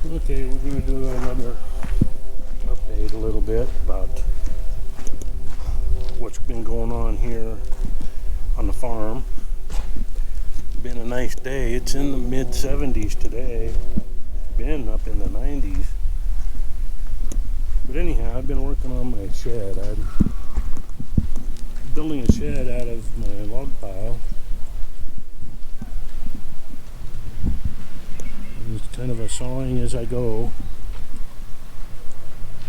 Okay, we're going to do another update a little bit about what's been going on here on the farm. Been a nice day. It's in the mid 70s today. Been up in the 90s. But anyhow, I've been working on my shed. I'm building a shed out of my log pile. It's kind of a sawing as I go.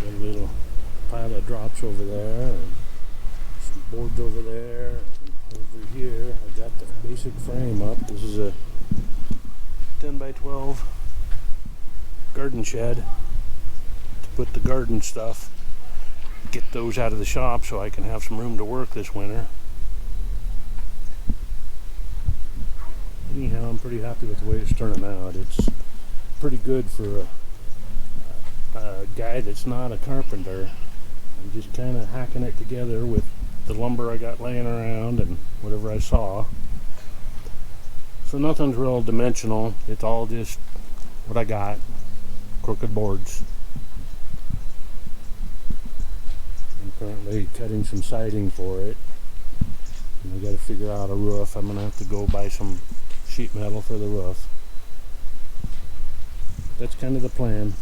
Got a little pile of drops over there, and some boards over there, and over here I got the basic frame up. This is a 10 by 12 garden shed to put the garden stuff, get those out of the shop so I can have some room to work this winter. Anyhow, I'm pretty happy with the way it's turning out. It's pretty good for a guy that's not a carpenter. I'm just kind of hacking it together with the lumber I got laying around and whatever I saw. So nothing's real dimensional. It's all just what I got. Crooked boards. I'm currently cutting some siding for it. And I got to figure out a roof. I'm going to have to go buy some sheet metal for the roof. That's kind of the plan.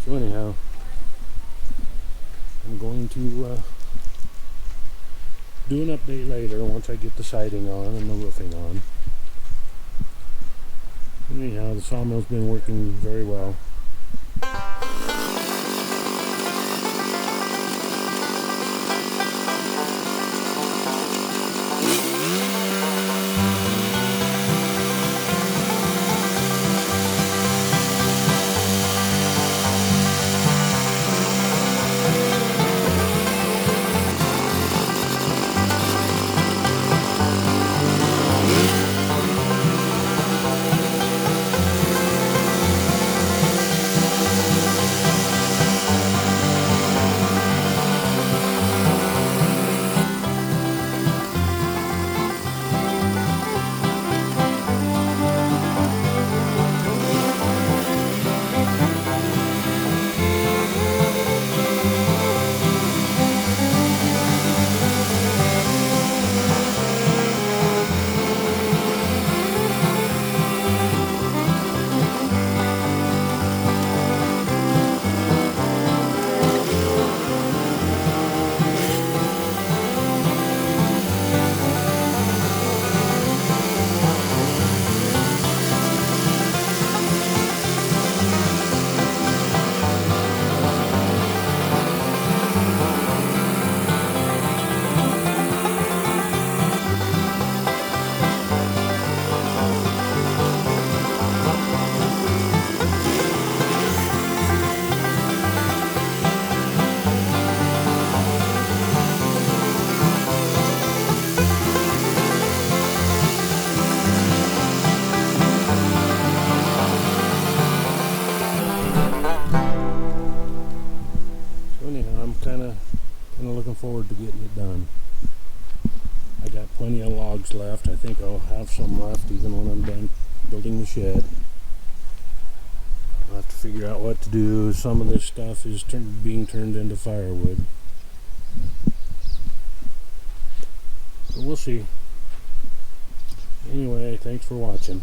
So anyhow, I'm going to do an update later once I get the siding on and the roofing on. Anyhow, the sawmill's been working very well. I'm kind of looking forward to getting it done. I got plenty of logs left. I think I'll have some left even when I'm done building the shed. I'll have to figure out what to do. Some of this stuff is being turned into firewood. But we'll see. Anyway, thanks for watching.